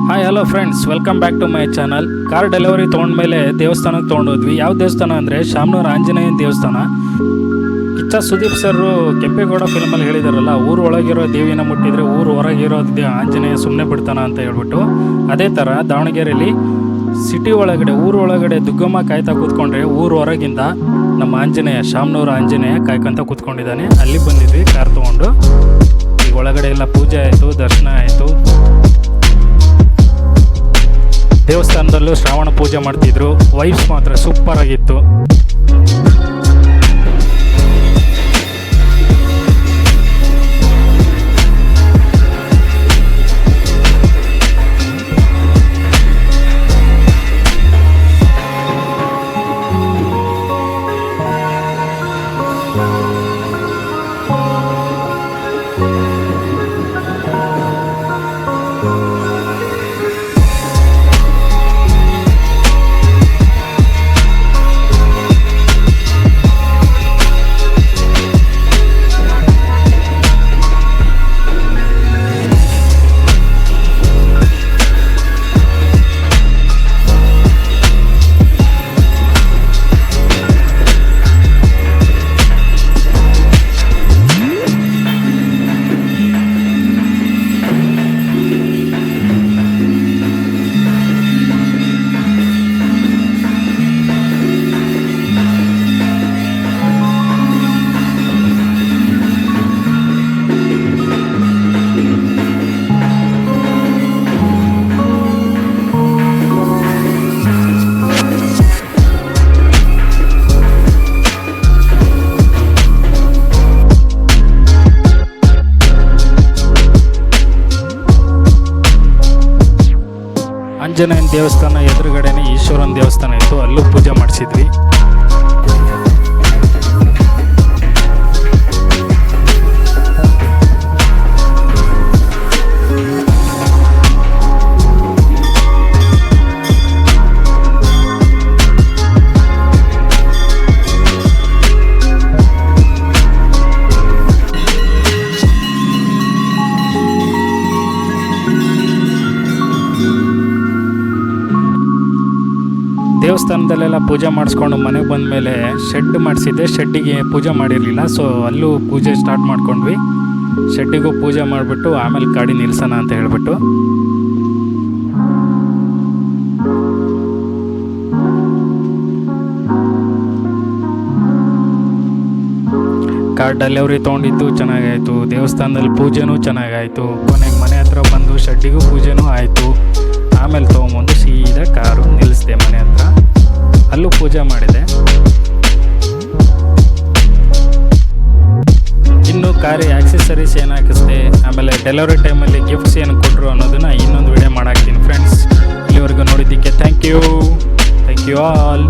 Hi hello friends, welcome back to my channel. Car delivery ತೊಗೊಂಡ್ಮೇಲೆ ದೇವಸ್ಥಾನಕ್ಕೆ ತೊಗೊಂಡೋದ್ವಿ. ಯಾವ ದೇವಸ್ಥಾನ ಅಂದರೆ ಶಾಮನೂರು ಆಂಜನೇಯನ ದೇವಸ್ಥಾನ. ಕಿಚ್ಚ ಸುದೀಪ್ ಸರ್ ಕೆಂಪೇಗೌಡ ಫಿಲ್ಮಲ್ಲಿ ಹೇಳಿದಾರಲ್ಲ, ಊರು ಒಳಗಿರೋ ದೇವಿನ ಮುಟ್ಟಿದ್ರೆ ಊರು ಹೊರಗಿರೋ ಆಂಜನೇಯ ಸುಮ್ಮನೆ ಬಿಡ್ತಾನ ಅಂತ ಹೇಳ್ಬಿಟ್ಟು, ಅದೇ ಥರ ದಾವಣಗೆರೆಯಲ್ಲಿ ಸಿಟಿ ಒಳಗಡೆ ಊರು ಒಳಗಡೆ ದುಗ್ಗಮ್ಮ ಕಾಯ್ತಾ ಕೂತ್ಕೊಂಡ್ರೆ ಊರು ಹೊರಗಿಂದ ನಮ್ಮ ಆಂಜನೇಯ ಶಾಮನೂರು ಆಂಜನೇಯ ಕಾಯ್ಕೊಂತ ಕೂತ್ಕೊಂಡಿದ್ದಾನೆ. ಅಲ್ಲಿ ಬಂದಿದ್ವಿ ಕಾರ್ ತೊಗೊಂಡು. ಈಗ ಒಳಗಡೆ ಎಲ್ಲ ಪೂಜೆ ಆಯಿತು, ದರ್ಶನ ಆಯಿತು. ದೇವಸ್ಥಾನದಲ್ಲೂ ಶ್ರಾವಣ ಪೂಜೆ ಮಾಡ್ತಿದ್ರು. ವೈಬ್ಸ್ ಮಾತ್ರ ಸೂಪರ್ ಆಗಿತ್ತು. ಆಂಜನೇಯನ ದೇವಸ್ಥಾನ ಎದುರುಗಡೆನೇ ಈಶ್ವರನ ದೇವಸ್ಥಾನ ಇತ್ತು, ಅಲ್ಲೂ ಪೂಜೆ ಮಾಡಿಸಿದ್ವಿ. ದೇವಸ್ಥಾನದಲ್ಲೆಲ್ಲ ಪೂಜೆ ಮಾಡಿಸ್ಕೊಂಡು ಮನೆಗೆ ಬಂದ ಮೇಲೆ ಶೆಡ್ ಮಾಡಿಸಿದ್ದೆ. ಶೆಡ್ಡಿಗೆ ಪೂಜೆ ಮಾಡಿರಲಿಲ್ಲ, ಸೊ ಅಲ್ಲೂ ಪೂಜೆ ಸ್ಟಾರ್ಟ್ ಮಾಡ್ಕೊಂಡ್ವಿ. ಶೆಡ್ಡಿಗೂ ಪೂಜೆ ಮಾಡಿಬಿಟ್ಟು ಆಮೇಲೆ ಗಾಡಿ ನಿಲ್ಸೋಣ ಅಂತ ಹೇಳಿಬಿಟ್ಟು ಕಾರ್ ಡೆಲಿವರಿ ತೊಗೊಂಡಿದ್ದು ಚೆನ್ನಾಗಾಯಿತು. ದೇವಸ್ಥಾನದಲ್ಲಿ ಪೂಜೆನೂ ಚೆನ್ನಾಗಾಯಿತು. ಕೊನೆಗೆ ಮನೆ ಹತ್ರ ಬಂದು ಶೆಡ್ಡಿಗೂ ಪೂಜೆನೂ ಆಯಿತು. ಆಮೇಲೆ ತೊಗೊಂಬಂದು ಸೀದಾ ಕಾರು ನಿಲ್ಲಿಸಿದೆ ಮನೆ ಹತ್ರ. ಅಲ್ಲೂ ಪೂಜೆ ಮಾಡಿದೆ. ಇನ್ನು ಕಾರಿ ಆಕ್ಸೆಸರೀಸ್ ಏನು ಹಾಕಿಸ್ದೆ, ಆಮೇಲೆ ಡೆಲಿವರಿ ಟೈಮಲ್ಲಿ ಗಿಫ್ಟ್ಸ್ ಏನು ಕೊಟ್ಟರು ಅನ್ನೋದನ್ನು ಇನ್ನೊಂದು ವಿಡಿಯೋ ಮಾಡಾಕ್ತೀನಿ ಫ್ರೆಂಡ್ಸ್. ಇಲ್ಲಿವರೆಗೂ ನೋಡಿದ್ದಕ್ಕೆ ಥ್ಯಾಂಕ್ ಯು ಆಲ್.